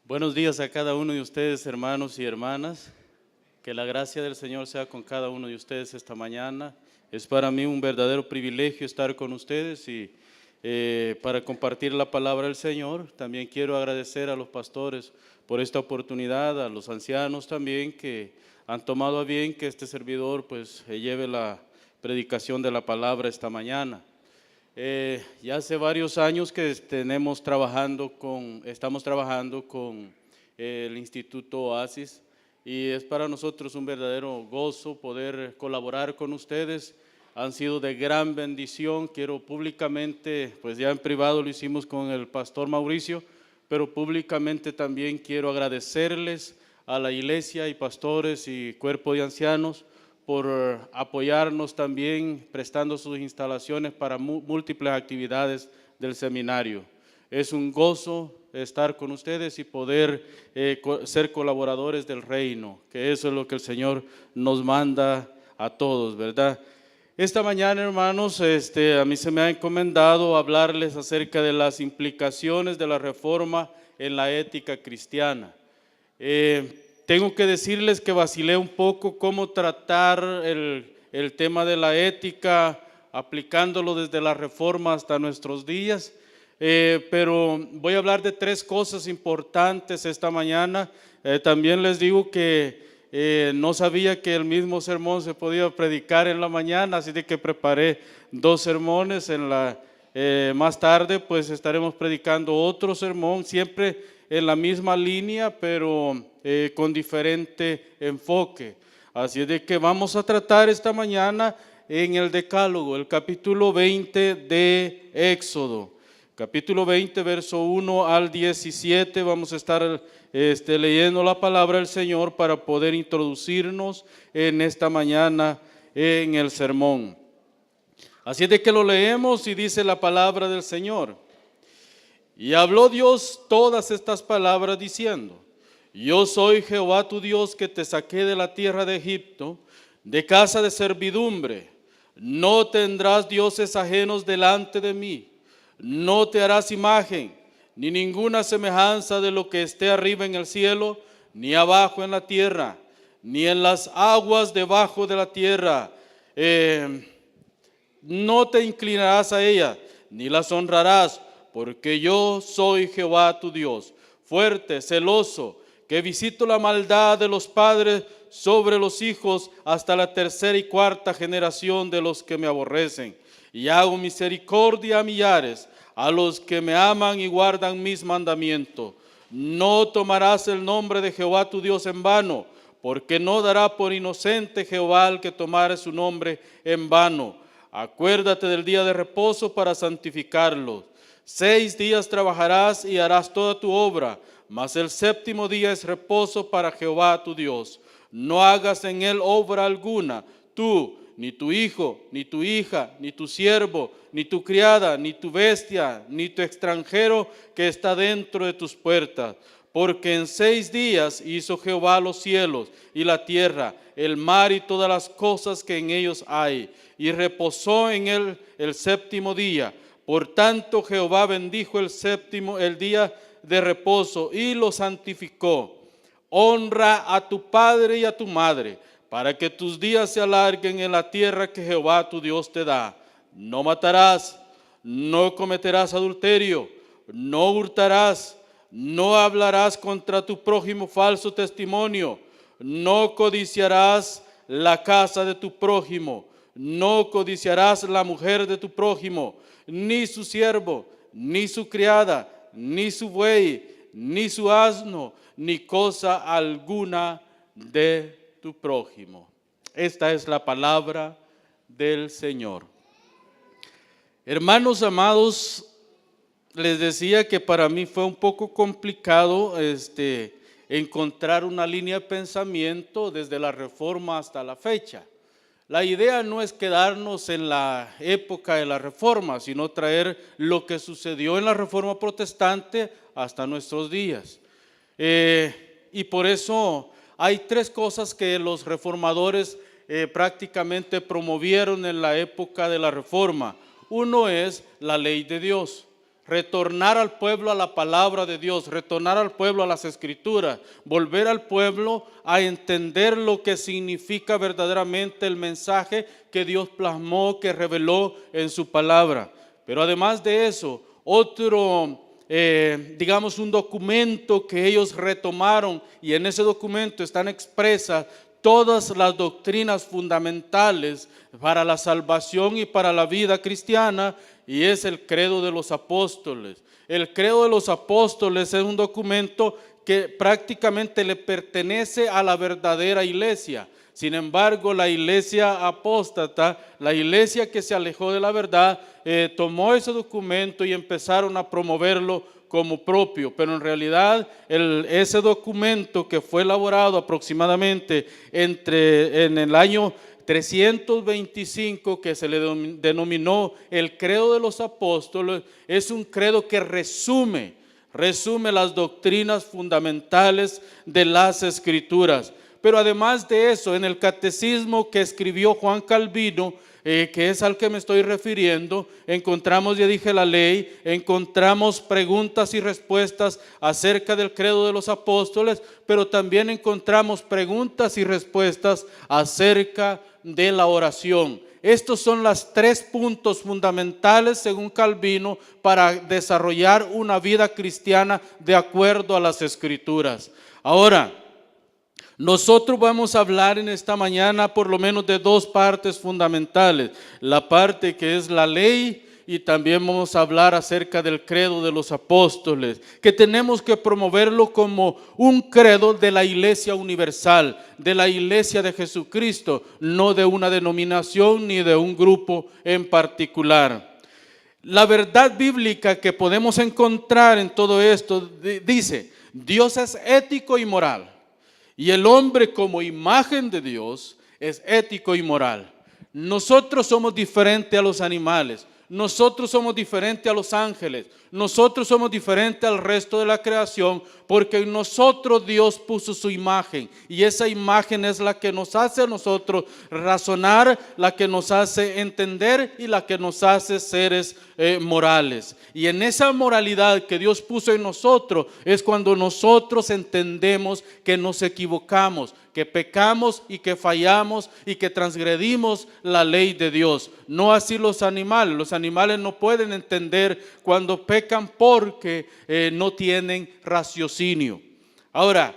Buenos días a cada uno de ustedes, hermanos y hermanas. Que la gracia del Señor sea con cada uno de ustedes esta mañana. Es para mí un verdadero privilegio estar con ustedes y para compartir la palabra del Señor. También quiero agradecer a los pastores por esta oportunidad, a los ancianos también que han tomado a bien que este servidor pues lleve la predicación de la palabra esta mañana. Ya hace varios años que estamos trabajando con el Instituto Oasis y es para nosotros un verdadero gozo poder colaborar con ustedes. Han sido de gran bendición. Quiero públicamente, pues ya en privado lo hicimos con el pastor Mauricio, pero públicamente también quiero agradecerles a la iglesia y pastores y cuerpo de ancianos por apoyarnos también prestando sus instalaciones para múltiples actividades del seminario. Es un gozo estar con ustedes y poder ser colaboradores del reino, que eso es lo que el Señor nos manda a todos, ¿verdad? Esta mañana, hermanos, a mí se me ha encomendado hablarles acerca de las implicaciones de la reforma en la ética cristiana. Tengo que decirles que vacilé un poco cómo tratar el tema de la ética, aplicándolo desde la reforma hasta nuestros días, pero voy a hablar de tres cosas importantes esta mañana. También les digo que no sabía que el mismo sermón se podía predicar en la mañana, así de que preparé dos sermones. Más tarde pues estaremos predicando otro sermón, siempre en la misma línea, pero con diferente enfoque. Así es de que vamos a tratar esta mañana en el Decálogo, el capítulo 20 de Éxodo. Capítulo 20, verso 1 al 17, vamos a estar leyendo la palabra del Señor para poder introducirnos en esta mañana en el sermón. Así es de que lo leemos y dice la palabra del Señor. Y habló Dios todas estas palabras diciendo: Yo soy Jehová tu Dios que te saqué de la tierra de Egipto, de casa de servidumbre. No tendrás dioses ajenos delante de mí. No te harás imagen, ni ninguna semejanza de lo que esté arriba en el cielo, ni abajo en la tierra, ni en las aguas debajo de la tierra. No te inclinarás a ella, ni las honrarás, porque yo soy Jehová tu Dios, fuerte, celoso, que visito la maldad de los padres sobre los hijos hasta la tercera y cuarta generación de los que me aborrecen. Y hago misericordia a millares, a los que me aman y guardan mis mandamientos. No tomarás el nombre de Jehová tu Dios en vano, porque no dará por inocente Jehová al que tomare su nombre en vano. Acuérdate del día de reposo para santificarlo. 6 días trabajarás y harás toda tu obra, mas el séptimo día es reposo para Jehová tu Dios. No hagas en él obra alguna, tú, ni tu hijo, ni tu hija, ni tu siervo, ni tu criada, ni tu bestia, ni tu extranjero que está dentro de tus puertas. Porque en 6 días hizo Jehová los cielos y la tierra, el mar y todas las cosas que en ellos hay, y reposó en él el séptimo día. Por tanto Jehová bendijo el día de reposo y lo santificó. Honra a tu padre y a tu madre, para que tus días se alarguen en la tierra que Jehová tu Dios te da. No matarás, no cometerás adulterio, no hurtarás, no hablarás contra tu prójimo falso testimonio, no codiciarás la casa de tu prójimo, no codiciarás la mujer de tu prójimo, ni su siervo, ni su criada, ni su buey, ni su asno, ni cosa alguna de tu prójimo. Esta es la palabra del Señor. Hermanos amados, les decía que para mí fue un poco complicado encontrar una línea de pensamiento desde la Reforma hasta la fecha. La idea no es quedarnos en la época de la Reforma, sino traer lo que sucedió en la Reforma protestante hasta nuestros días. Y por eso hay 3 cosas que los reformadores prácticamente promovieron en la época de la Reforma. Uno es la ley de Dios. retornar al pueblo a la palabra de Dios, retornar al pueblo a las Escrituras, volver al pueblo a entender lo que significa verdaderamente el mensaje que Dios plasmó, que reveló en su palabra. Pero además de eso, otro, digamos, un documento que ellos retomaron, y en ese documento están expresas todas las doctrinas fundamentales para la salvación y para la vida cristiana, y es el credo de los apóstoles. El credo de los apóstoles es un documento que prácticamente le pertenece a la verdadera iglesia. Sin embargo, la iglesia apóstata, la iglesia que se alejó de la verdad, tomó ese documento y empezaron a promoverlo como propio, pero en realidad ese documento que fue elaborado aproximadamente en el año 325, que se le denominó el credo de los apóstoles, es un credo que resume las doctrinas fundamentales de las Escrituras. Pero además de eso, en el catecismo que escribió Juan Calvino, que es al que me estoy refiriendo, encontramos, ya dije, la ley, encontramos preguntas y respuestas acerca del credo de los apóstoles, pero también encontramos preguntas y respuestas acerca de la oración. Estos son los 3 puntos fundamentales, según Calvino, para desarrollar una vida cristiana de acuerdo a las Escrituras. Ahora, nosotros vamos a hablar en esta mañana por lo menos de 2 partes fundamentales. La parte que es la ley, y también vamos a hablar acerca del credo de los apóstoles, que tenemos que promoverlo como un credo de la iglesia universal, de la iglesia de Jesucristo, no de una denominación ni de un grupo en particular. La verdad bíblica que podemos encontrar en todo esto dice: Dios es ético y moral. Y el hombre, como imagen de Dios, es ético y moral. Nosotros somos diferentes a los animales. Nosotros somos diferentes a los ángeles. Nosotros somos diferentes al resto de la creación, porque en nosotros Dios puso su imagen. Y esa imagen es la que nos hace a nosotros razonar, la que nos hace entender y la que nos hace seres morales. Y en esa moralidad que Dios puso en nosotros es cuando nosotros entendemos que nos equivocamos, que pecamos y que fallamos y que transgredimos la ley de Dios. No así los animales. Los animales no pueden entender cuando pecan porque no tienen raciocinio. Ahora,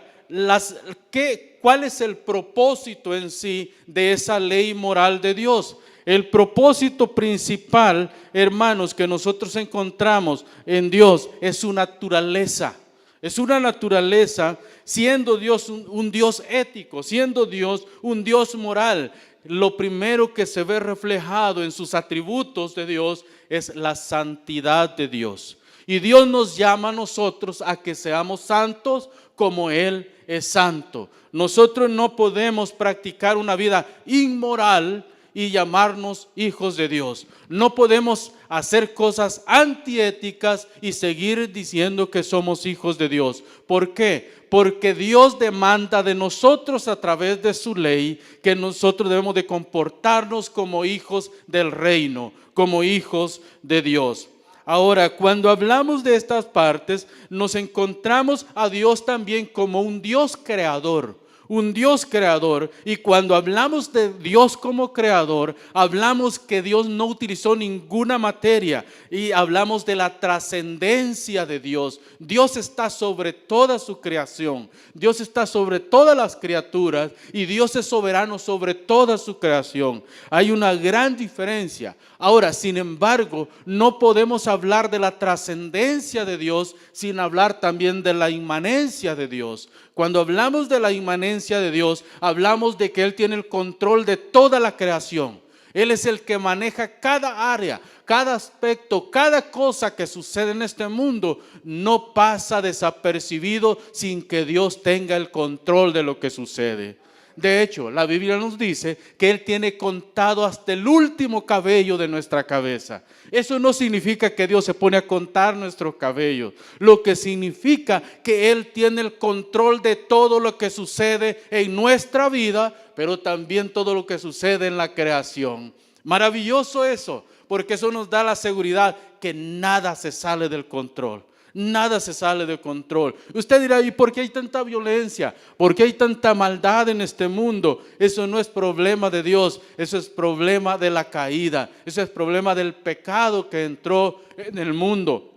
¿cuál es el propósito en sí de esa ley moral de Dios? El propósito principal, hermanos, que nosotros encontramos en Dios es su naturaleza. Es una naturaleza, siendo Dios un Dios ético, siendo Dios un Dios moral. Lo primero que se ve reflejado en sus atributos de Dios es la santidad de Dios. Y Dios nos llama a nosotros a que seamos santos como Él es santo. Nosotros no podemos practicar una vida inmoral y llamarnos hijos de Dios. No podemos hacer cosas antiéticas y seguir diciendo que somos hijos de Dios. ¿Por qué? Porque Dios demanda de nosotros a través de su ley que nosotros debemos de comportarnos como hijos del reino, como hijos de Dios. Ahora, cuando hablamos de estas partes, nos encontramos a Dios también como un Dios creador. Un Dios creador, y cuando hablamos de Dios como creador, hablamos que Dios no utilizó ninguna materia y hablamos de la trascendencia de Dios. Dios está sobre toda su creación, Dios está sobre todas las criaturas y Dios es soberano sobre toda su creación. Hay una gran diferencia. Ahora, sin embargo, no podemos hablar de la trascendencia de Dios sin hablar también de la inmanencia de Dios. Cuando hablamos de la inmanencia de Dios, hablamos de que Él tiene el control de toda la creación. Él es el que maneja cada área, cada aspecto, cada cosa que sucede en este mundo. No pasa desapercibido sin que Dios tenga el control de lo que sucede. De hecho, la Biblia nos dice que Él tiene contado hasta el último cabello de nuestra cabeza. Eso no significa que Dios se pone a contar nuestros cabellos. Lo que significa que Él tiene el control de todo lo que sucede en nuestra vida, pero también todo lo que sucede en la creación. Maravilloso eso, porque eso nos da la seguridad que nada se sale del control. Nada se sale de control. Usted dirá, ¿y por qué hay tanta violencia? ¿Por qué hay tanta maldad en este mundo? Eso no es problema de Dios, eso es problema de la caída, eso es problema del pecado que entró en el mundo.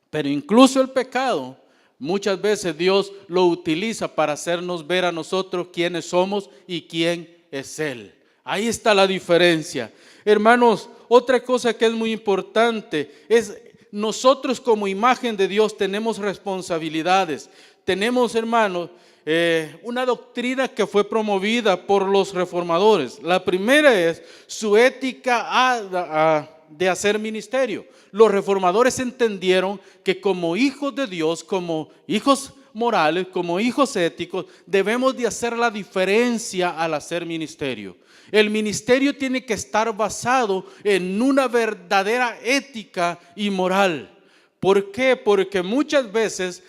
Pero incluso el pecado, muchas veces Dios lo utiliza para hacernos ver a nosotros quiénes somos y quién es Él. Ahí está la diferencia. Hermanos, otra cosa que es muy importante es nosotros como imagen de Dios tenemos responsabilidades. Tenemos, hermanos, una doctrina que fue promovida por los reformadores. La primera es su ética de hacer ministerio. Los reformadores entendieron que como hijos de Dios, como hijos morales, como hijos éticos, debemos de hacer la diferencia al hacer ministerio. El ministerio tiene que estar basado en una verdadera ética y moral. ¿Por qué? Porque muchas veces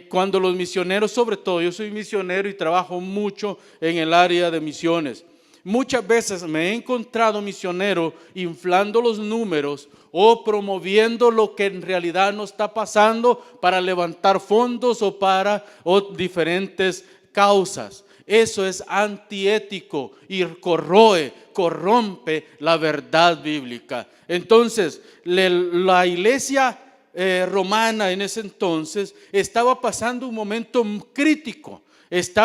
cuando los misioneros, sobre todo, yo soy misionero y trabajo mucho en el área de misiones. Muchas veces me he encontrado misionero inflando los números o promoviendo lo que en realidad no está pasando para levantar fondos o diferentes causas. Eso es antiético y corrompe la verdad bíblica. Entonces, la iglesia romana en ese entonces estaba pasando un momento crítico.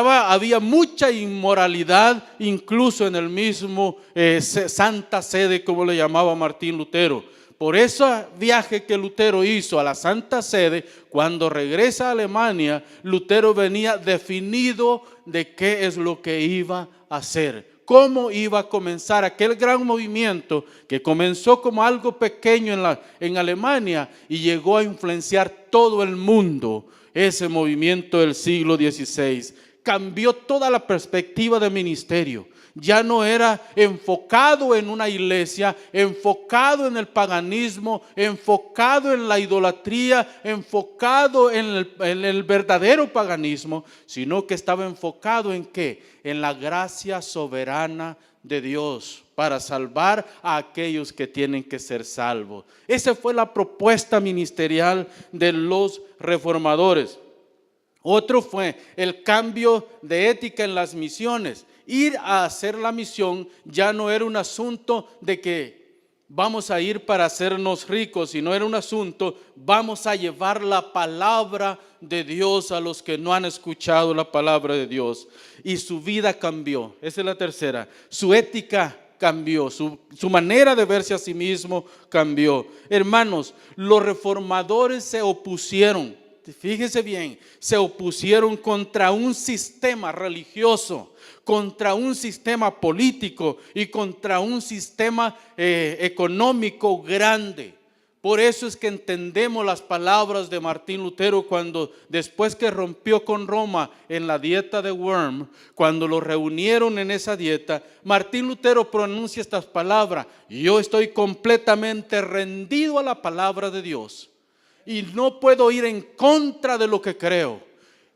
Había mucha inmoralidad, incluso en el mismo Santa Sede, como le llamaba Martín Lutero. Por ese viaje que Lutero hizo a la Santa Sede, cuando regresa a Alemania, Lutero venía definido de qué es lo que iba a hacer, cómo iba a comenzar aquel gran movimiento que comenzó como algo pequeño en Alemania y llegó a influenciar todo el mundo. Ese movimiento del siglo XVI cambió toda la perspectiva de ministerio. Ya no era enfocado en una iglesia, enfocado en el paganismo, enfocado en la idolatría, enfocado en el verdadero paganismo, sino que estaba enfocado en ¿qué? En la gracia soberana de Dios para salvar a aquellos que tienen que ser salvos. Esa fue la propuesta ministerial de los reformadores. Otro fue el cambio de ética en las misiones. Ir a hacer la misión ya no era un asunto de que vamos a ir para hacernos ricos, sino era un asunto, vamos a llevar la palabra de Dios a los que no han escuchado la palabra de Dios. Y su vida cambió. Esa es la tercera. Su ética cambió, su manera de verse a sí mismo cambió. Hermanos, los reformadores se opusieron. Fíjense bien, se opusieron contra un sistema religioso, contra un sistema político y contra un sistema económico grande. Por eso es que entendemos las palabras de Martín Lutero cuando después que rompió con Roma en la dieta de Worms, cuando lo reunieron en esa dieta, Martín Lutero pronuncia estas palabras: yo estoy completamente rendido a la palabra de Dios y no puedo ir en contra de lo que creo.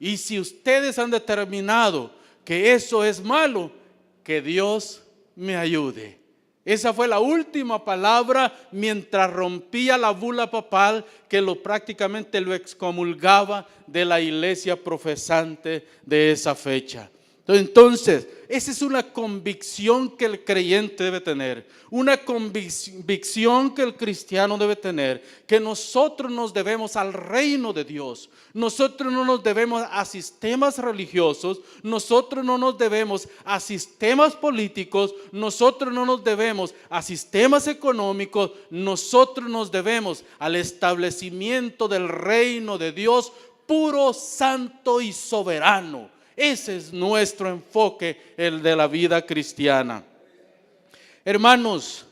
Y si ustedes han determinado que eso es malo, que Dios me ayude. Esa fue la última palabra mientras rompía la bula papal que prácticamente lo excomulgaba de la iglesia profesante de esa fecha. Entonces, esa es una convicción que el creyente debe tener, una convicción que el cristiano debe tener, que nosotros nos debemos al reino de Dios. Nosotros no nos debemos a sistemas religiosos, nosotros no nos debemos a sistemas políticos, nosotros no nos debemos a sistemas económicos, nosotros nos debemos al establecimiento del reino de Dios puro, santo y soberano. Ese es nuestro enfoque, el de la vida cristiana. Hermanos,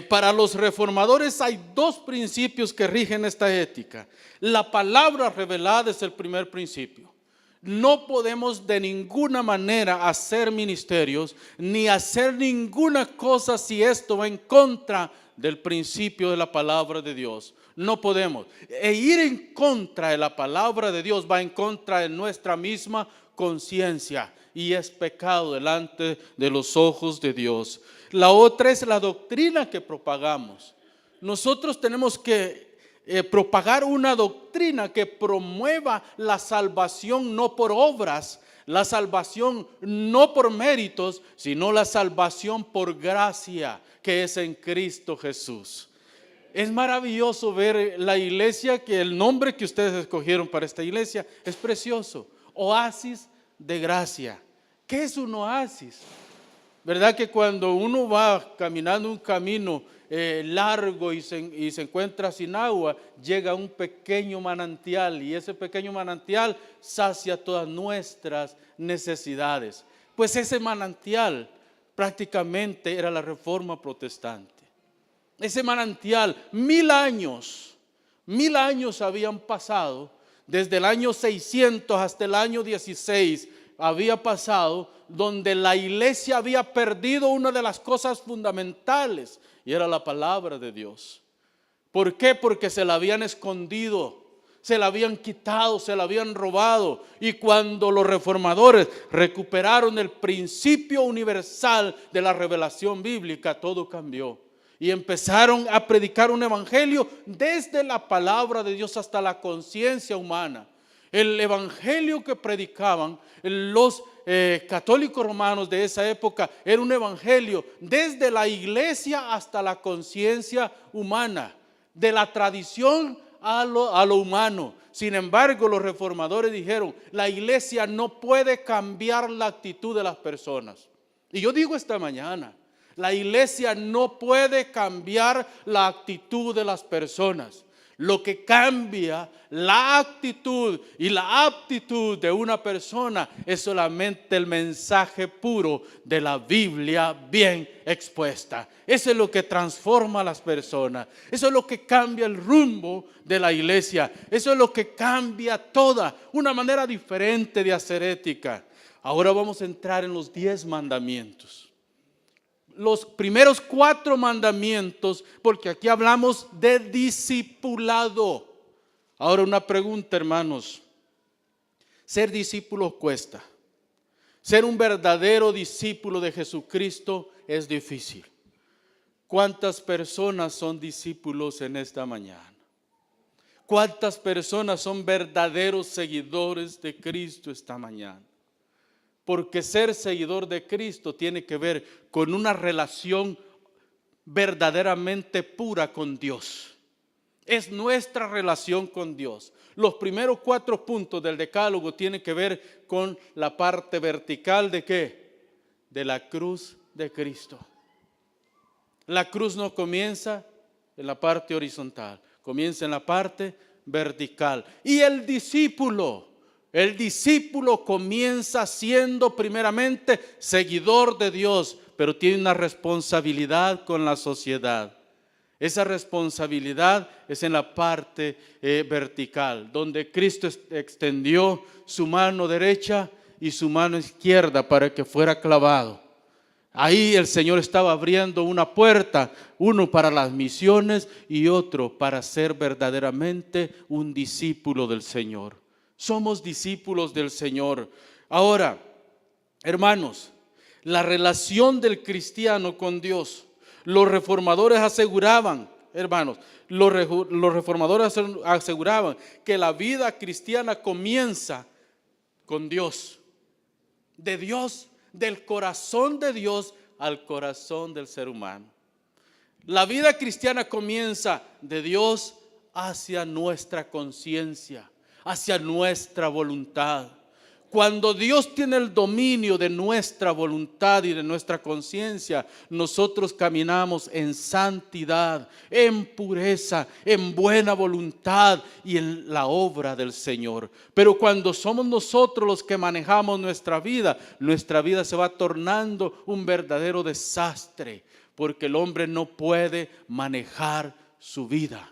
para los reformadores hay dos principios que rigen esta ética. La palabra revelada es el primer principio. No podemos de ninguna manera hacer ministerios ni hacer ninguna cosa si esto va en contra del principio de la palabra de Dios. No podemos. Ir en contra de la palabra de Dios va en contra de nuestra misma conciencia y es pecado delante de los ojos de Dios. La otra es la doctrina que propagamos. Nosotros tenemos que propagar una doctrina que promueva la salvación no por obras, la salvación no por méritos, sino la salvación por gracia que es en Cristo Jesús. Es maravilloso ver la iglesia, que el nombre que ustedes escogieron para esta iglesia es precioso: Oasis de Gracia. ¿Qué es un oasis? ¿Verdad que cuando uno va caminando un camino largo y se encuentra sin agua, llega a un pequeño manantial, y ese pequeño manantial sacia todas nuestras necesidades? Pues ese manantial prácticamente era la Reforma Protestante. Ese manantial, 1000 años habían pasado, desde el año 600 hasta el año 16 había pasado, donde la iglesia había perdido una de las cosas fundamentales, y era la palabra de Dios. ¿Por qué? Porque se la habían escondido, se la habían quitado, se la habían robado. Y cuando los reformadores recuperaron el principio universal de la revelación bíblica, todo cambió. Y empezaron a predicar un evangelio desde la palabra de Dios hasta la conciencia humana. El evangelio que predicaban los católicos romanos de esa época era un evangelio desde la iglesia hasta la conciencia humana, de la tradición a lo humano. Sin embargo, los reformadores dijeron: la iglesia no puede cambiar la actitud de las personas. Y yo digo esta mañana, la iglesia no puede cambiar la actitud de las personas. Lo que cambia la actitud y la aptitud de una persona es solamente el mensaje puro de la Biblia bien expuesta. Eso es lo que transforma a las personas. Eso es lo que cambia el rumbo de la iglesia. Eso es lo que cambia toda una manera diferente de hacer ética. Ahora vamos a entrar en los 10 mandamientos. Los primeros 4 mandamientos, porque aquí hablamos de discipulado. Ahora una pregunta, hermanos: ser discípulo cuesta. Ser un verdadero discípulo de Jesucristo es difícil. ¿Cuántas personas son discípulos en esta mañana? ¿Cuántas personas son verdaderos seguidores de Cristo esta mañana? Porque ser seguidor de Cristo tiene que ver con una relación verdaderamente pura con Dios. Es nuestra relación con Dios. Los primeros 4 puntos del decálogo tienen que ver con la parte vertical de ¿qué? De la cruz de Cristo. La cruz no comienza en la parte horizontal, comienza en la parte vertical. Y el discípulo comienza siendo primeramente seguidor de Dios, pero tiene una responsabilidad con la sociedad. Esa responsabilidad es en la parte vertical, donde Cristo extendió su mano derecha y su mano izquierda para que fuera clavado. Ahí el Señor estaba abriendo una puerta, uno para las misiones y otro para ser verdaderamente un discípulo del Señor. Somos discípulos del Señor. Ahora, hermanos, la relación del cristiano con Dios. Los reformadores aseguraban, hermanos, los reformadores aseguraban que la vida cristiana comienza con Dios. De Dios, del corazón de Dios al corazón del ser humano. La vida cristiana comienza de Dios hacia nuestra conciencia, hacia nuestra voluntad. Cuando Dios tiene el dominio de nuestra voluntad y de nuestra conciencia, nosotros caminamos en santidad, en pureza, en buena voluntad y en la obra del Señor. Pero cuando somos nosotros los que manejamos nuestra vida se va tornando un verdadero desastre, porque el hombre no puede manejar su vida.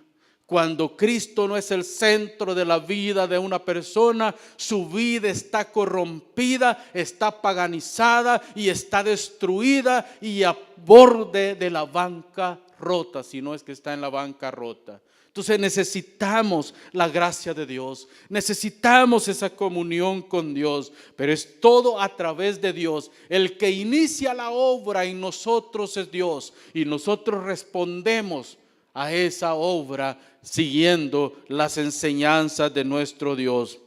Cuando Cristo no es el centro de la vida de una persona, su vida está corrompida, está paganizada y está destruida y a borde de la bancarrota, si no es que está en la bancarrota. Entonces necesitamos la gracia de Dios, necesitamos esa comunión con Dios, pero es todo a través de Dios. El que inicia la obra en nosotros es Dios y nosotros respondemos a esa obra siguiendo las enseñanzas de nuestro Dios.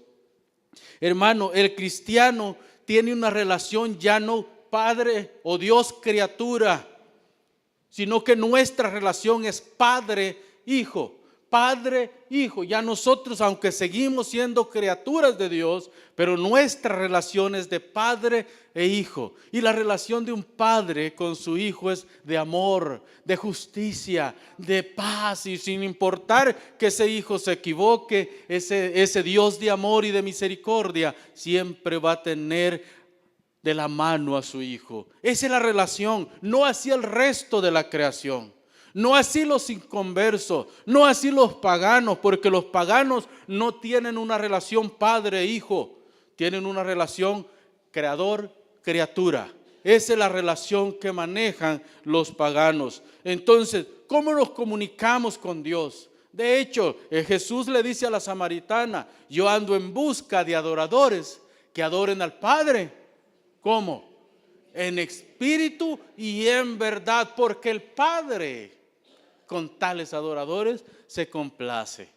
Hermano, el cristiano tiene una relación ya no padre o Dios criatura, sino que nuestra relación es padre-hijo. Padre-hijo, ya nosotros, aunque seguimos siendo criaturas de Dios, pero nuestra relación es de padre e hijo. Y la relación de un padre con su hijo es de amor, de justicia, de paz. Y sin importar que ese hijo se equivoque, ese Dios de amor y de misericordia siempre va a tener de la mano a su hijo. Esa es la relación, no así el resto de la creación. No así los inconversos, no así los paganos, porque los paganos no tienen una relación padre-hijo, tienen una relación creador-criatura. Esa es la relación que manejan los paganos. Entonces, ¿cómo nos comunicamos con Dios? De hecho, Jesús le dice a la samaritana: yo ando en busca de adoradores que adoren al Padre. ¿Cómo? En espíritu y en verdad, porque el Padre con tales adoradores se complace.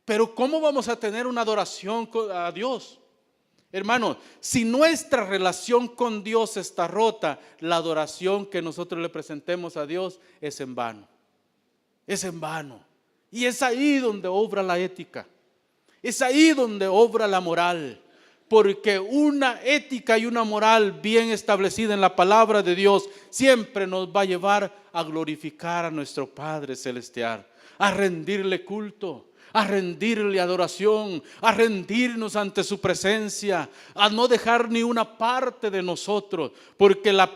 Pero ¿cómo vamos a tener una adoración a Dios? Hermano, si nuestra relación con Dios está rota, la adoración que nosotros le presentemos a Dios es en vano. Es en vano. Y es ahí donde obra la ética. Es ahí donde obra la moral. Porque una ética y una moral bien establecida en la palabra de Dios siempre nos va a llevar a glorificar a nuestro Padre Celestial, a rendirle culto, a rendirle adoración, a rendirnos ante su presencia, a no dejar ni una parte de nosotros, porque la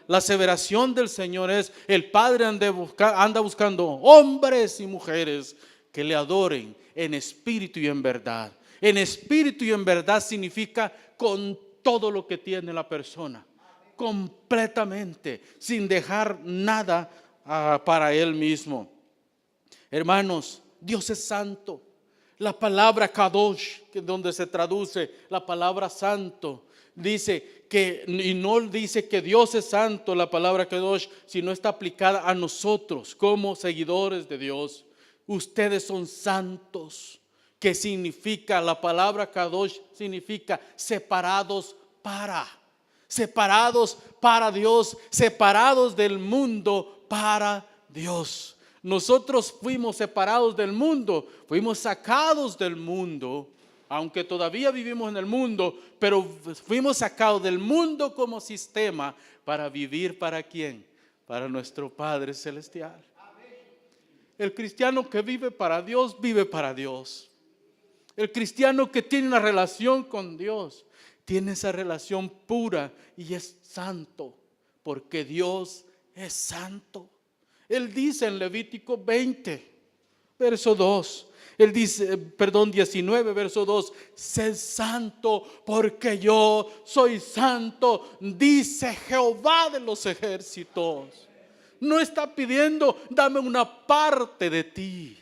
aseveración del Señor es: el Padre anda buscando hombres y mujeres que le adoren en espíritu y en verdad. En espíritu y en verdad significa con todo lo que tiene la persona, completamente, sin dejar nada para él mismo. Hermanos, Dios es santo. La palabra Kadosh, que es donde se traduce la palabra santo, dice que, y no dice que Dios es santo, la palabra Kadosh, sino está aplicada a nosotros como seguidores de Dios. Ustedes son santos. Que significa, la palabra Kadosh significa separados para Dios, separados del mundo para Dios. Nosotros fuimos separados del mundo, fuimos sacados del mundo, aunque todavía vivimos en el mundo, pero fuimos sacados del mundo como sistema para vivir ¿para quién? Para nuestro Padre Celestial. El cristiano que vive para Dios, vive para Dios. El cristiano que tiene una relación con Dios, tiene esa relación pura y es santo, porque Dios es santo. Él dice en Levítico 20, verso 2, él dice, 19, verso 2, sé santo porque yo soy santo, dice Jehová de los ejércitos. No está pidiendo, dame una parte de ti.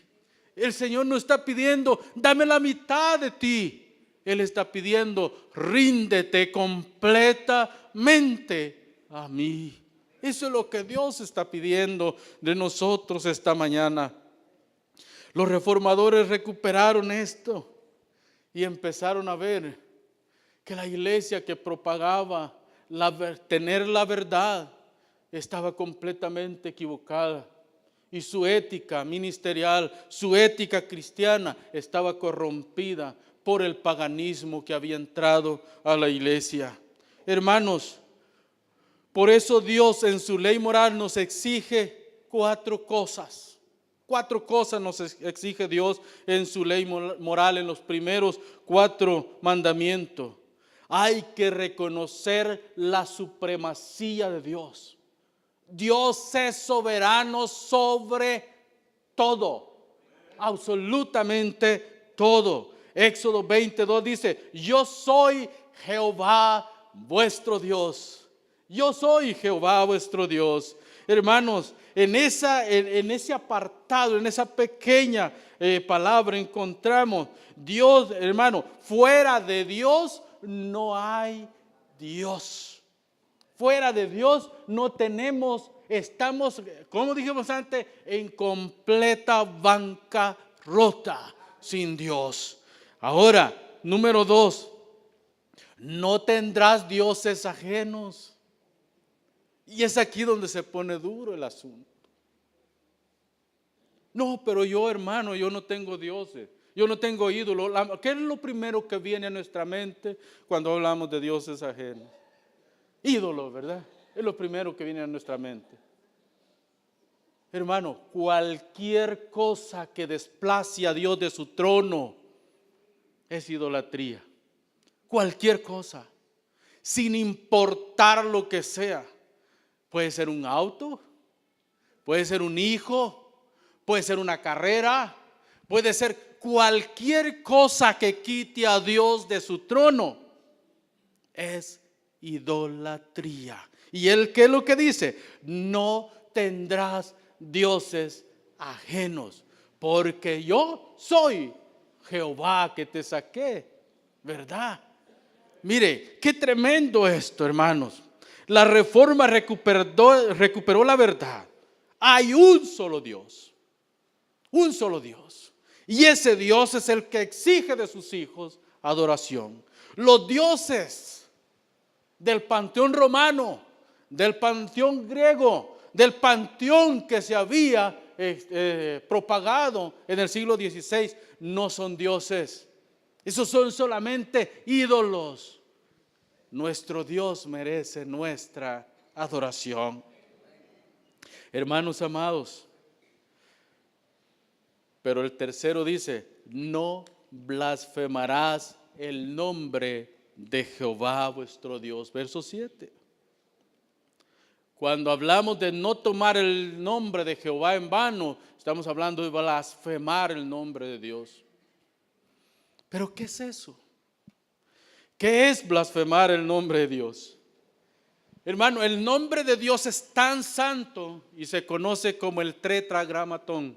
El Señor no está pidiendo, dame la mitad de ti. Él está pidiendo, ríndete completamente a mí. Eso es lo que Dios está pidiendo de nosotros esta mañana. Los reformadores recuperaron esto y empezaron a ver que la iglesia que propagaba tener la verdad estaba completamente equivocada. Y su ética ministerial, su ética cristiana estaba corrompida por el paganismo que había entrado a la iglesia. Hermanos, por eso Dios en su ley moral nos exige 4 cosas. 4 cosas nos exige Dios en su ley moral, en los primeros 4 mandamientos. Hay que reconocer la supremacía de Dios. Dios es soberano sobre todo, absolutamente todo. Éxodo 22 dice: yo soy Jehová vuestro Dios. Yo soy Jehová vuestro Dios. hermanos, en ese apartado, en esa pequeña palabra encontramos Dios, hermano, fuera de Dios no hay Dios. Fuera de Dios no tenemos, estamos, como dijimos antes, en completa bancarrota sin Dios. Ahora, número 2, no tendrás dioses ajenos. Y es aquí donde se pone duro el asunto. No, pero yo, hermano, yo no tengo dioses, yo no tengo ídolos. ¿Qué es lo primero que viene a nuestra mente cuando hablamos de dioses ajenos? Ídolos, ¿verdad? Es lo primero que viene a nuestra mente. Hermano, cualquier cosa que desplace a Dios de su trono es idolatría. Cualquier cosa, sin importar lo que sea. Puede ser un auto, puede ser un hijo, puede ser una carrera, puede ser cualquier cosa que quite a Dios de su trono. Es idolatría. ¿Y él qué es lo que dice? No tendrás dioses ajenos, porque yo soy Jehová que te saqué, ¿verdad? Mire, qué tremendo esto, hermanos. La reforma recuperó la verdad. Hay un solo Dios, un solo Dios. Y ese Dios es el que exige de sus hijos adoración. Los dioses del panteón romano, del panteón griego, del panteón que se había propagado en el siglo XVI, no son dioses. Esos son solamente ídolos. Nuestro Dios merece nuestra adoración. Hermanos amados, pero el tercero dice, no blasfemarás el nombre de Jehová vuestro Dios. Verso 7. Cuando hablamos de no tomar el nombre de Jehová en vano, estamos hablando de blasfemar el nombre de Dios. ¿Pero qué es eso? ¿Qué es blasfemar el nombre de Dios? Hermano, el nombre de Dios es tan santo y se conoce como el tetragramatón.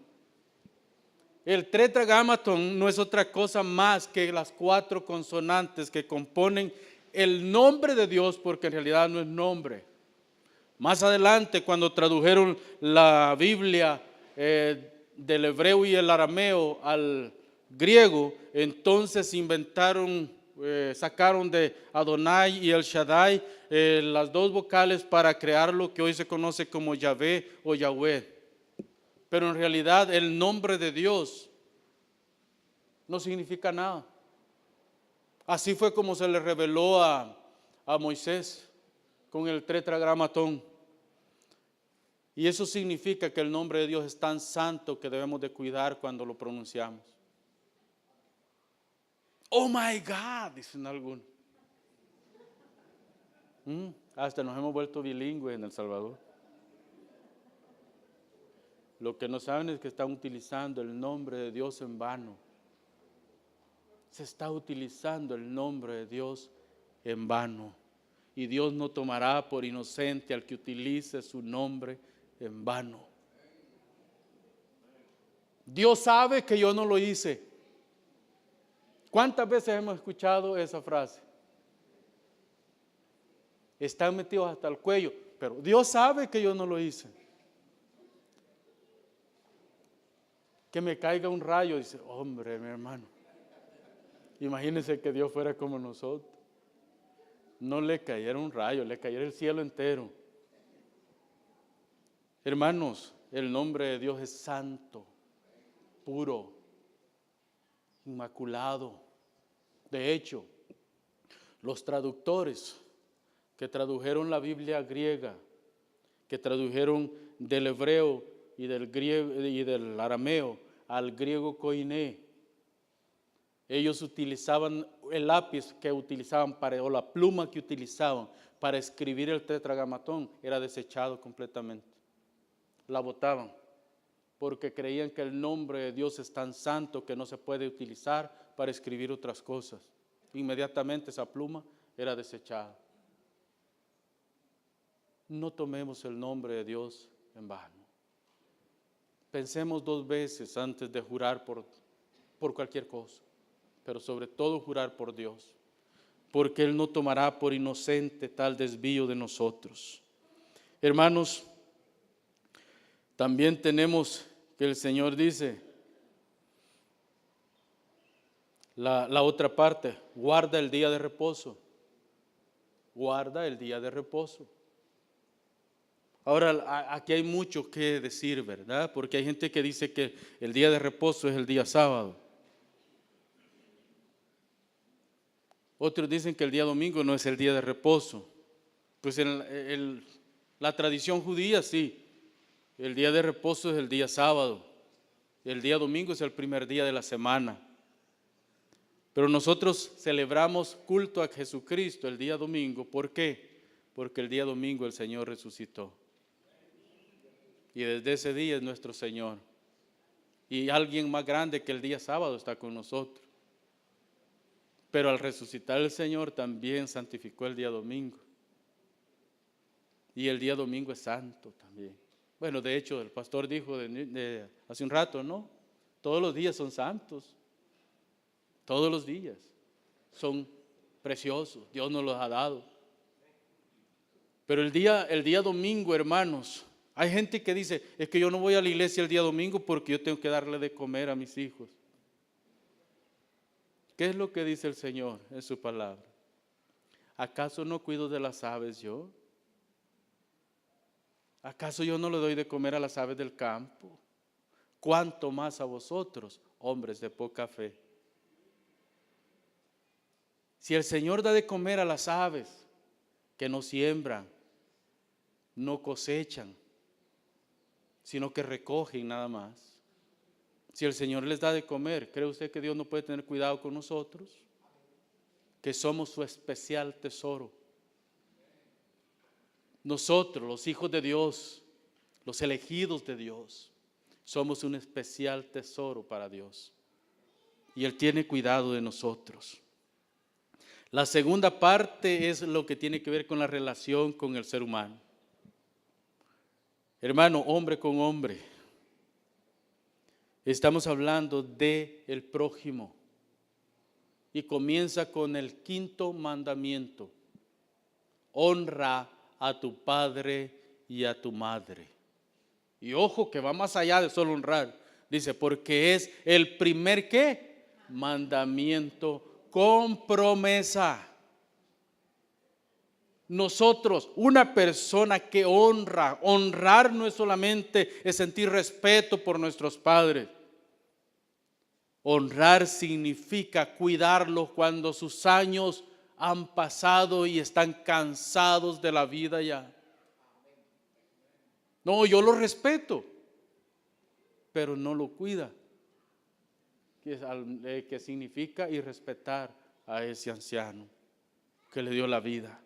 El tetragramatón no es otra cosa más que las 4 consonantes que componen el nombre de Dios, porque en realidad no es nombre. Más adelante, cuando tradujeron la Biblia del hebreo y el arameo al griego, entonces sacaron de Adonai y El Shaddai las 2 vocales para crear lo que hoy se conoce como Yahvé o Yahweh. Pero en realidad el nombre de Dios no significa nada. Así fue como se le reveló a Moisés con el tetragramatón. Y eso significa que el nombre de Dios es tan santo que debemos de cuidar cuando lo pronunciamos. Oh my God, dicen algunos. Hasta nos hemos vuelto bilingües en El Salvador. Lo que no saben es que están utilizando el nombre de Dios en vano. Se está utilizando el nombre de Dios en vano. Y Dios no tomará por inocente al que utilice su nombre en vano. Dios sabe que yo no lo hice. ¿Cuántas veces hemos escuchado esa frase? Están metidos hasta el cuello, pero Dios sabe que yo no lo hice. Que me caiga un rayo, dice, hombre, mi hermano, imagínense que Dios fuera como nosotros. No le cayera un rayo, le cayera el cielo entero. Hermanos, el nombre de Dios es santo, puro, inmaculado. De hecho, los traductores que tradujeron la Biblia griega, que tradujeron del hebreo y del griego y del arameo al griego koiné, ellos utilizaban el lápiz que utilizaban o la pluma que utilizaban para escribir el tetragramatón, era desechado completamente. La botaban porque creían que el nombre de Dios es tan santo que no se puede utilizar para escribir otras cosas. Inmediatamente esa pluma era desechada. No tomemos el nombre de Dios en vano. Pensemos 2 veces antes de jurar por cualquier cosa, pero sobre todo jurar por Dios, porque Él no tomará por inocente tal desvío de nosotros. Hermanos, también tenemos que el Señor dice, la otra parte, guarda el día de reposo. Guarda el día de reposo. Ahora, aquí hay mucho que decir, ¿verdad? Porque hay gente que dice que el día de reposo es el día sábado. Otros dicen que el día domingo no es el día de reposo. Pues en la tradición judía sí, el día de reposo es el día sábado. El día domingo es el primer día de la semana. Pero nosotros celebramos culto a Jesucristo el día domingo. ¿Por qué? Porque el día domingo el Señor resucitó. Y desde ese día es nuestro Señor. Y alguien más grande que el día sábado está con nosotros. Pero al resucitar el Señor también santificó el día domingo. Y el día domingo es santo también. Bueno, de hecho, el pastor dijo hace un rato, ¿no? Todos los días son santos. Todos los días son preciosos. Dios nos los ha dado. Pero el día domingo, hermanos, hay gente que dice, es que yo no voy a la iglesia el día domingo porque yo tengo que darle de comer a mis hijos. ¿Qué es lo que dice el Señor en su palabra? ¿Acaso no cuido de las aves yo? ¿Acaso yo no le doy de comer a las aves del campo? ¿Cuánto más a vosotros, hombres de poca fe? Si el Señor da de comer a las aves que no siembran, no cosechan, sino que recogen nada más. Si el Señor les da de comer, ¿cree usted que Dios no puede tener cuidado con nosotros? Que somos su especial tesoro. Nosotros, los hijos de Dios, los elegidos de Dios, somos un especial tesoro para Dios. Y Él tiene cuidado de nosotros. La segunda parte es lo que tiene que ver con la relación con el ser humano. Hermano, hombre con hombre. Estamos hablando de el prójimo. Y comienza con el 5.º mandamiento. Honra a tu padre y a tu madre. Y ojo que va más allá de solo honrar. Dice, porque es el primer ¿qué? Mandamiento con promesa. Nosotros, una persona que honrar no es solamente es sentir respeto por nuestros padres. Honrar significa cuidarlos cuando sus años han pasado y están cansados de la vida ya. No, yo lo respeto, pero no lo cuida. Que significa irrespetar a ese anciano que le dio la vida.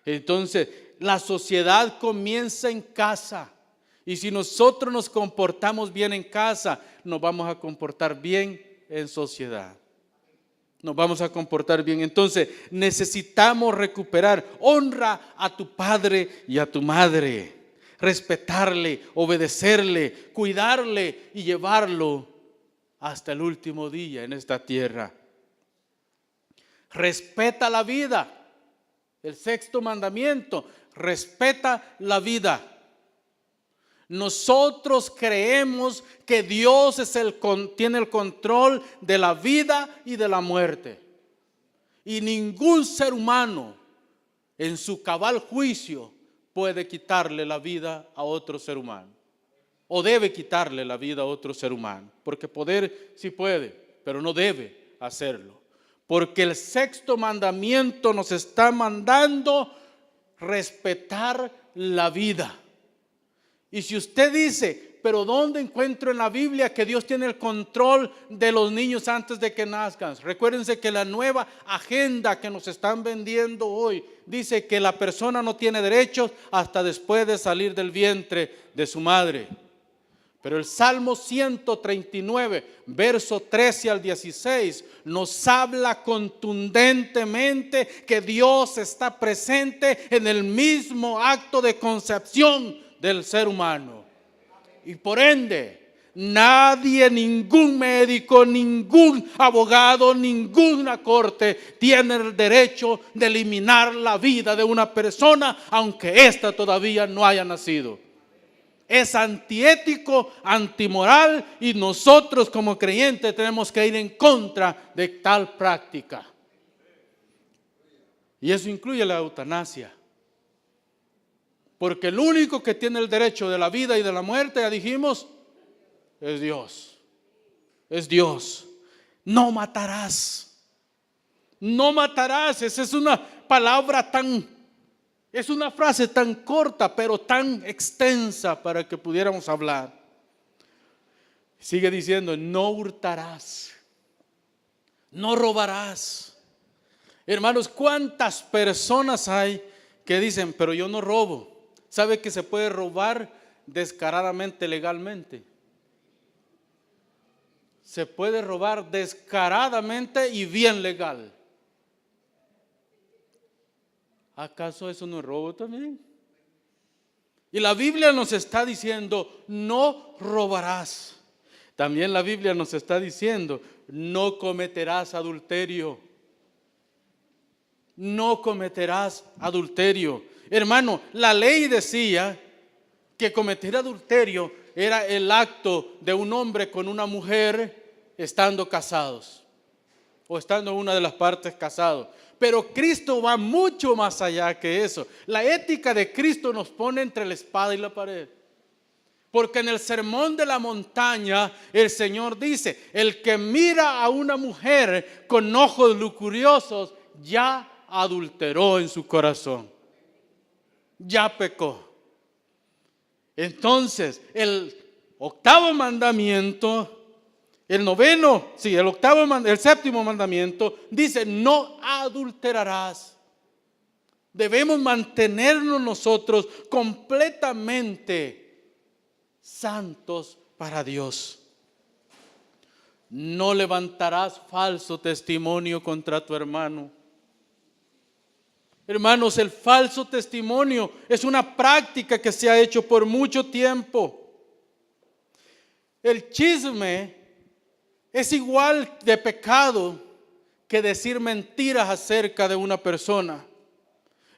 Entonces, la sociedad comienza en casa. Y si nosotros nos comportamos bien en casa, nos vamos a comportar bien en sociedad. Nos vamos a comportar bien. Entonces, necesitamos recuperar. Honra a tu padre y a tu madre. Respetarle, obedecerle, cuidarle y llevarlo hasta el último día en esta tierra. Respeta la vida. El 6.º mandamiento, respeta la vida. Nosotros creemos que Dios tiene el control de la vida y de la muerte. Y ningún ser humano en su cabal juicio puede quitarle la vida a otro ser humano. O debe quitarle la vida a otro ser humano. Porque poder sí puede, pero no debe hacerlo. Porque el 6.º mandamiento nos está mandando respetar la vida. Y si usted dice, pero ¿dónde encuentro en la Biblia que Dios tiene el control de los niños antes de que nazcan? Recuérdense que la nueva agenda que nos están vendiendo hoy dice que la persona no tiene derechos hasta después de salir del vientre de su madre. Pero el Salmo 139, verso 13 al 16, nos habla contundentemente que Dios está presente en el mismo acto de concepción del ser humano. Y por ende, nadie, ningún médico, ningún abogado, ninguna corte tiene el derecho de eliminar la vida de una persona, aunque ésta todavía no haya nacido. Es antiético, antimoral, y nosotros como creyentes tenemos que ir en contra de tal práctica. Y eso incluye la eutanasia. Porque el único que tiene el derecho de la vida y de la muerte, ya dijimos, es Dios. Es Dios. No matarás. No matarás. Esa es una palabra es una frase tan corta, pero tan extensa para que pudiéramos hablar. Sigue diciendo, no hurtarás. No robarás. Hermanos, ¿cuántas personas hay que dicen, pero yo no robo? ¿Sabe que se puede robar descaradamente legalmente? Se puede robar descaradamente y bien legal. ¿Acaso eso no es robo también? Y la Biblia nos está diciendo, no robarás. También la Biblia nos está diciendo, no cometerás adulterio. No cometerás adulterio. Hermano, la ley decía que cometer adulterio era el acto de un hombre con una mujer estando casados o estando en una de las partes casados. Pero Cristo va mucho más allá que eso. La ética de Cristo nos pone entre la espada y la pared. Porque en el sermón de la montaña el Señor dice, el que mira a una mujer con ojos lujuriosos ya adulteró en su corazón. Ya pecó. Entonces, el octavo mandamiento, el séptimo mandamiento dice, no adulterarás. Debemos mantenernos nosotros completamente santos para Dios. No levantarás falso testimonio contra tu hermano. Hermanos, el falso testimonio es una práctica que se ha hecho por mucho tiempo. El chisme es igual de pecado que decir mentiras acerca de una persona.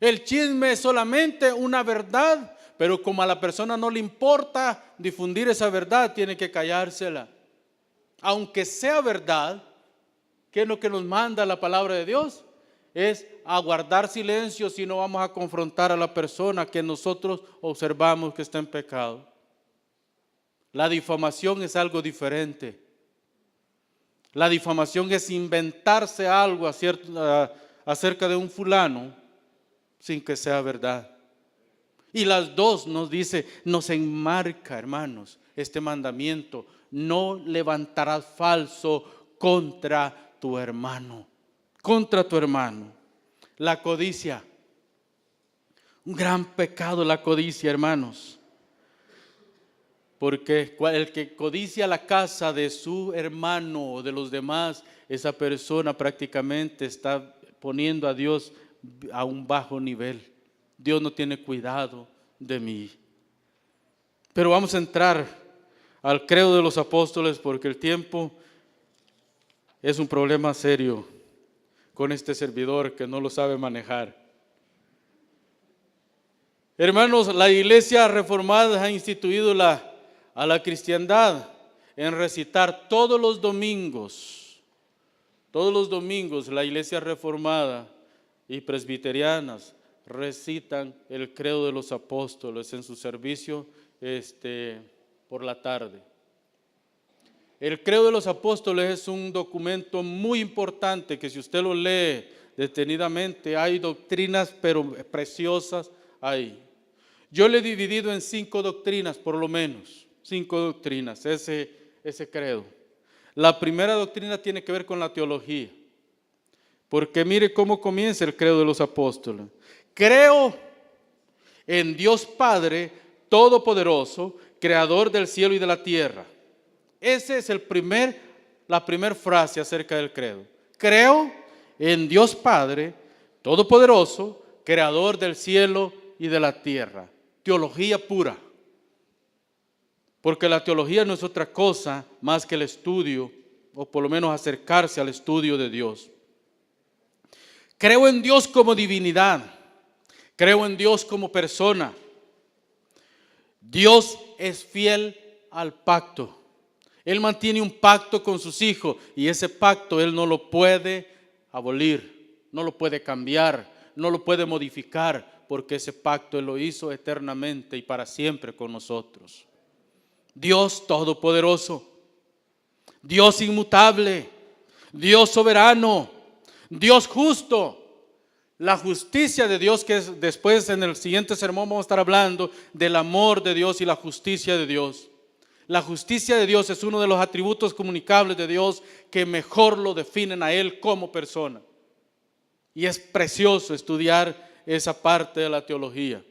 El chisme es solamente una verdad, pero como a la persona no le importa difundir esa verdad, tiene que callársela. Aunque sea verdad, ¿qué es lo que nos manda la palabra de Dios? Es a guardar silencio si no vamos a confrontar a la persona que nosotros observamos que está en pecado. La difamación es algo diferente. La difamación es inventarse algo acerca de un fulano sin que sea verdad. Y las dos nos enmarca, hermanos, este mandamiento: no levantarás falso contra tu hermano. Contra tu hermano. La codicia. Un gran pecado la codicia, hermanos. Porque el que codicia la casa de su hermano o de los demás, esa persona prácticamente está poniendo a Dios a un bajo nivel. Dios no tiene cuidado de mí. Pero vamos a entrar al credo de los apóstoles, porque el tiempo es un problema serio con este servidor que no lo sabe manejar. Hermanos, la iglesia reformada ha instituido a la cristiandad en recitar todos los domingos la iglesia reformada y presbiterianas recitan el credo de los apóstoles en su servicio por la tarde. El credo de los apóstoles es un documento muy importante que si usted lo lee detenidamente, hay doctrinas pero preciosas ahí. Yo le he dividido en 5 doctrinas, por lo menos, 5 doctrinas, ese credo. La primera doctrina tiene que ver con la teología, porque mire cómo comienza el credo de los apóstoles. Creo en Dios Padre Todopoderoso, Creador del cielo y de la tierra. Esa es la primera frase acerca del credo. Creo en Dios Padre Todopoderoso, Creador del cielo y de la tierra. Teología pura. Porque la teología no es otra cosa más que el estudio, o por lo menos acercarse al estudio de Dios. Creo en Dios como divinidad. Creo en Dios como persona. Dios es fiel al pacto. Él mantiene un pacto con sus hijos y ese pacto Él no lo puede abolir, no lo puede cambiar, no lo puede modificar, porque ese pacto Él lo hizo eternamente y para siempre con nosotros. Dios todopoderoso, Dios inmutable, Dios soberano, Dios justo. La justicia de Dios, que es después en el siguiente sermón vamos a estar hablando del amor de Dios y la justicia de Dios. La justicia de Dios es uno de los atributos comunicables de Dios que mejor lo definen a Él como persona. Y es precioso estudiar esa parte de la teología.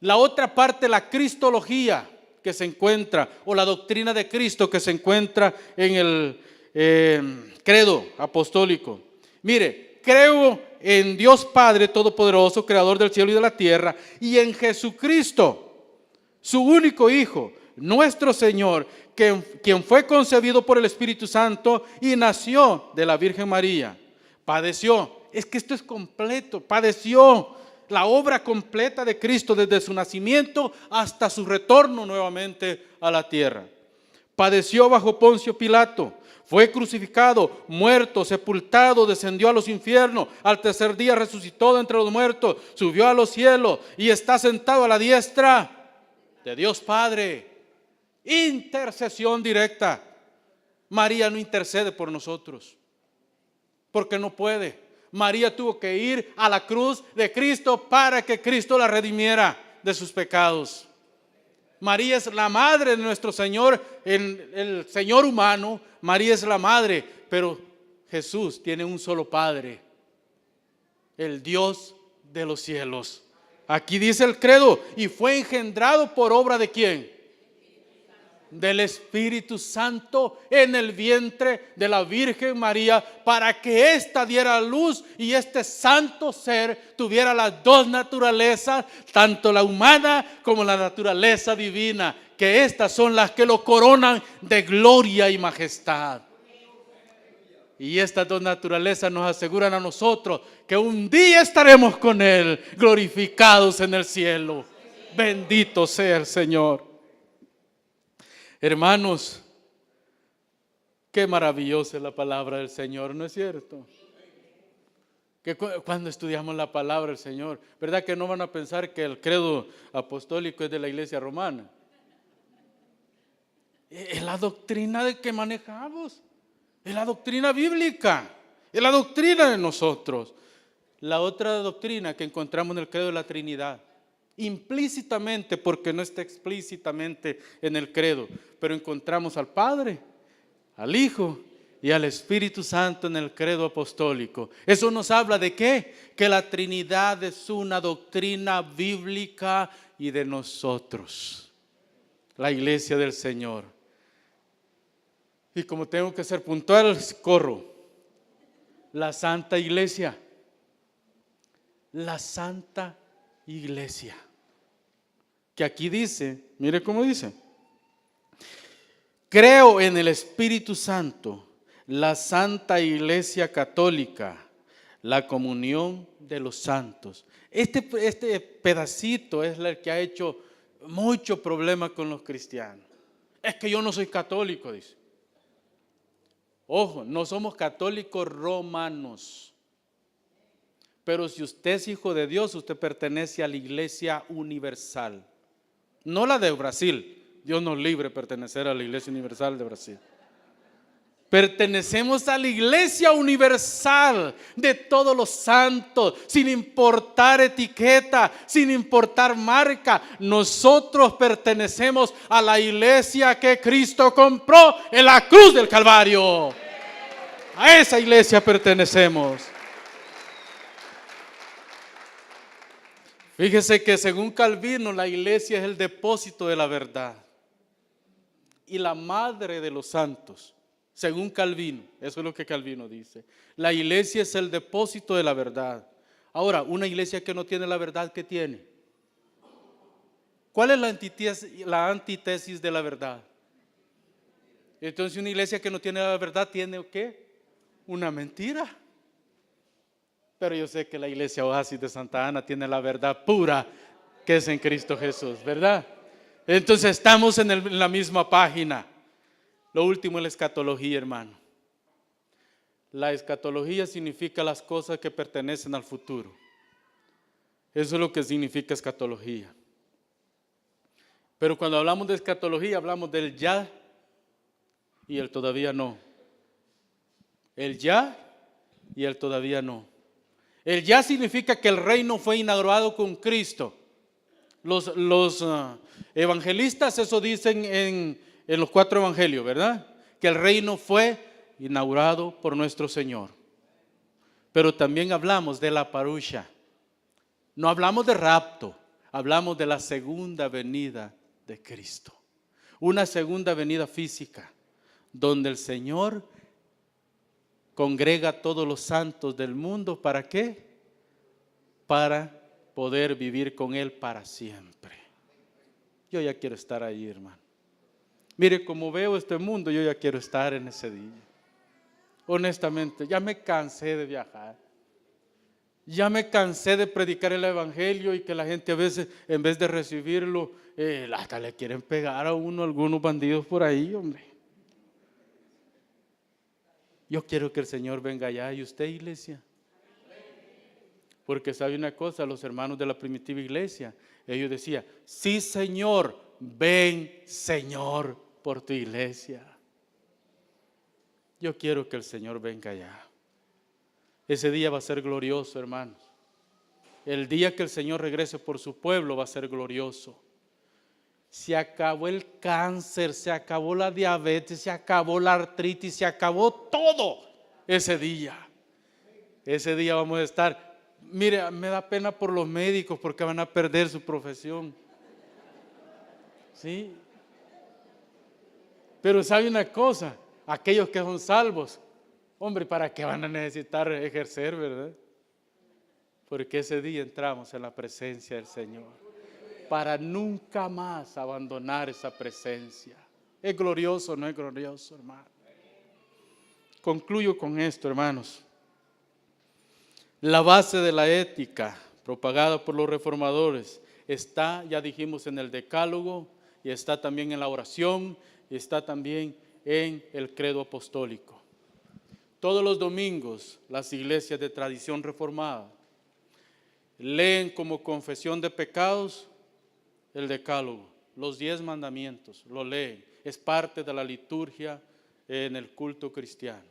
La otra parte, la cristología que se encuentra, o la doctrina de Cristo que se encuentra en el credo apostólico. Mire, creo en Dios Padre Todopoderoso, Creador del cielo y de la tierra, y en Jesucristo, su único Hijo, nuestro Señor, quien fue concebido por el Espíritu Santo y nació de la Virgen María. Padeció, es que esto es completo, padeció la obra completa de Cristo desde su nacimiento hasta su retorno nuevamente a la tierra. Padeció bajo Poncio Pilato, fue crucificado, muerto, sepultado, descendió a los infiernos, al tercer día resucitó de entre los muertos, subió a los cielos y está sentado a la diestra de Dios Padre. Intercesión directa. María no intercede por nosotros, porque no puede. María tuvo que ir a la cruz de Cristo para que Cristo la redimiera de sus pecados. María es la madre de nuestro Señor, el Señor humano. María es la madre, pero Jesús tiene un solo Padre, el Dios de los cielos. Aquí dice el credo, y fue engendrado por obra de ¿quién? Del Espíritu Santo en el vientre de la Virgen María, para que ésta diera luz y este santo ser tuviera las dos naturalezas, tanto la humana como la naturaleza divina, que estas son las que lo coronan de gloria y majestad. Y estas dos naturalezas nos aseguran a nosotros que un día estaremos con Él, glorificados en el cielo. Bendito sea el Señor. Hermanos, qué maravillosa es la palabra del Señor, ¿no es cierto? Que cuando estudiamos la palabra del Señor, ¿verdad que no van a pensar que el credo apostólico es de la iglesia romana? Es la doctrina que manejamos, es la doctrina bíblica, es la doctrina de nosotros. La otra doctrina que encontramos en el credo de la Trinidad, implícitamente, porque no está explícitamente en el credo, pero encontramos al Padre, al Hijo y al Espíritu Santo en el credo apostólico. Eso nos habla de ¿qué? Que la Trinidad es una doctrina bíblica y de nosotros, la iglesia del Señor. Y como tengo que ser puntual, corro. La Santa Iglesia, la Santa Iglesia, que aquí dice, mire cómo dice: creo en el Espíritu Santo, la Santa Iglesia Católica, la comunión de los santos. Este pedacito es el que ha hecho mucho problema con los cristianos. Es que yo no soy católico, dice. Ojo, no somos católicos romanos. Pero si usted es hijo de Dios, usted pertenece a la Iglesia Universal. No la de Brasil. Dios nos libre de pertenecer a la Iglesia Universal de Brasil. Pertenecemos a la Iglesia Universal de todos los santos, sin importar etiqueta, sin importar marca. Nosotros pertenecemos a la iglesia que Cristo compró en la cruz del Calvario. A esa iglesia pertenecemos. Fíjese que según Calvino, la iglesia es el depósito de la verdad y la madre de los santos. Según Calvino, eso es lo que Calvino dice. La iglesia es el depósito de la verdad. Ahora, una iglesia que no tiene la verdad, ¿qué tiene? ¿Cuál es la antítesis de la verdad? Entonces una iglesia que no tiene la verdad tiene ¿qué? Una mentira. Pero yo sé que la iglesia Oasis de Santa Ana tiene la verdad pura que es en Cristo Jesús, ¿verdad? Entonces estamos en la misma página. Lo último es la escatología, hermano. La escatología significa las cosas que pertenecen al futuro. Eso es lo que significa escatología. Pero cuando hablamos de escatología hablamos del ya y el todavía no. El ya y el todavía no. El ya significa que el reino fue inaugurado con Cristo. Los evangelistas eso dicen en los 4 evangelios, ¿verdad? Que el reino fue inaugurado por nuestro Señor. Pero también hablamos de la parusha. No hablamos de rapto, hablamos de la segunda venida de Cristo. Una segunda venida física, donde el Señor congrega a todos los santos del mundo. ¿Para qué? Para poder vivir con Él para siempre. Yo ya quiero estar ahí, hermano. Mire, como veo este mundo, yo ya quiero estar en ese día. Honestamente, ya me cansé de viajar. Ya me cansé de predicar el evangelio y que la gente a veces, en vez de recibirlo, hasta le quieren pegar a uno algunos bandidos por ahí, hombre. Yo quiero que el Señor venga allá. ¿Y usted, iglesia? Porque sabe una cosa, los hermanos de la primitiva iglesia, ellos decían, sí, Señor, ven, Señor, por tu iglesia. Yo quiero que el Señor venga allá. Ese día va a ser glorioso, hermanos. El día que el Señor regrese por su pueblo va a ser glorioso. Se acabó el cáncer, se acabó la diabetes, se acabó la artritis, se acabó todo ese día. Ese día vamos a estar, mire, me da pena por los médicos porque van a perder su profesión. ¿Sí? Pero sabe una cosa, aquellos que son salvos, hombre, ¿para qué van a necesitar ejercer, verdad? Porque ese día entramos en la presencia del Señor, para nunca más abandonar esa presencia. ¿Es glorioso o no es glorioso, hermano? Concluyo con esto, hermanos. La base de la ética propagada por los reformadores está, ya dijimos, en el decálogo, y está también en la oración, y está también en el credo apostólico. Todos los domingos las iglesias de tradición reformada leen como confesión de pecados el decálogo, los 10 mandamientos, lo leen, es parte de la liturgia en el culto cristiano.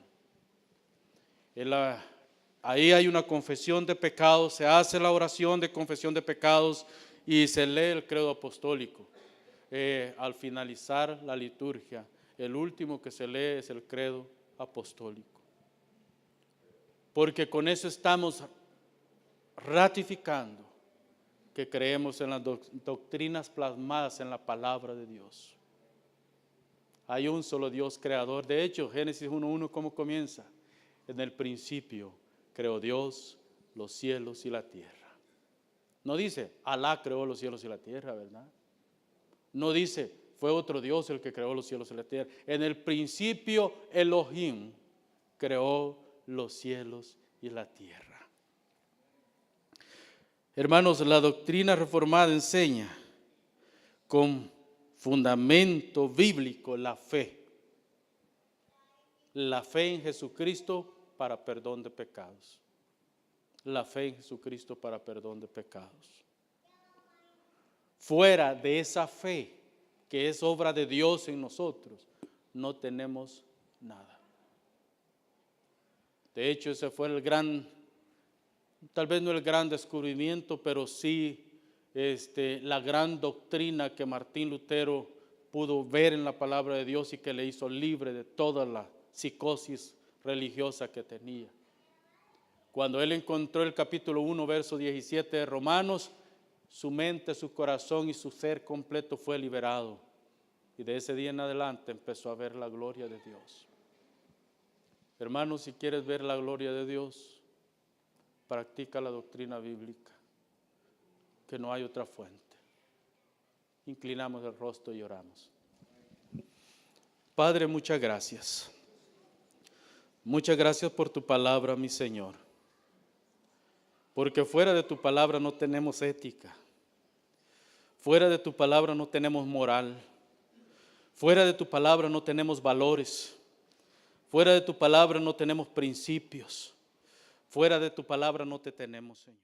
Ahí hay una confesión de pecados, se hace la oración de confesión de pecados y se lee el credo apostólico. Al finalizar la liturgia, el último que se lee es el credo apostólico. Porque con eso estamos ratificando que creemos en las doctrinas plasmadas en la palabra de Dios. Hay un solo Dios creador. De hecho, Génesis 1:1, ¿cómo comienza? En el principio creó Dios los cielos y la tierra. No dice, Alá creó los cielos y la tierra, ¿verdad? No dice, fue otro Dios el que creó los cielos y la tierra. En el principio Elohim creó los cielos y la tierra. Hermanos, la doctrina reformada enseña con fundamento bíblico la fe. La fe en Jesucristo para perdón de pecados. La fe en Jesucristo para perdón de pecados. Fuera de esa fe, que es obra de Dios en nosotros, no tenemos nada. De hecho, ese fue el gran, tal vez no el gran descubrimiento, pero sí la gran doctrina que Martín Lutero pudo ver en la palabra de Dios y que le hizo libre de toda la psicosis religiosa que tenía. Cuando él encontró el capítulo 1, verso 17 de Romanos, su mente, su corazón y su ser completo fue liberado. Y de ese día en adelante empezó a ver la gloria de Dios. Hermanos, si quieres ver la gloria de Dios, practica la doctrina bíblica, que no hay otra fuente. inclinamos el rostro y oramos. Padre, muchas gracias. Muchas gracias por tu palabra, mi Señor. Porque fuera de tu palabra no tenemos ética. Fuera de tu palabra no tenemos moral. Fuera de tu palabra no tenemos valores. Fuera de tu palabra no tenemos principios. Fuera de tu palabra no te tenemos, Señor.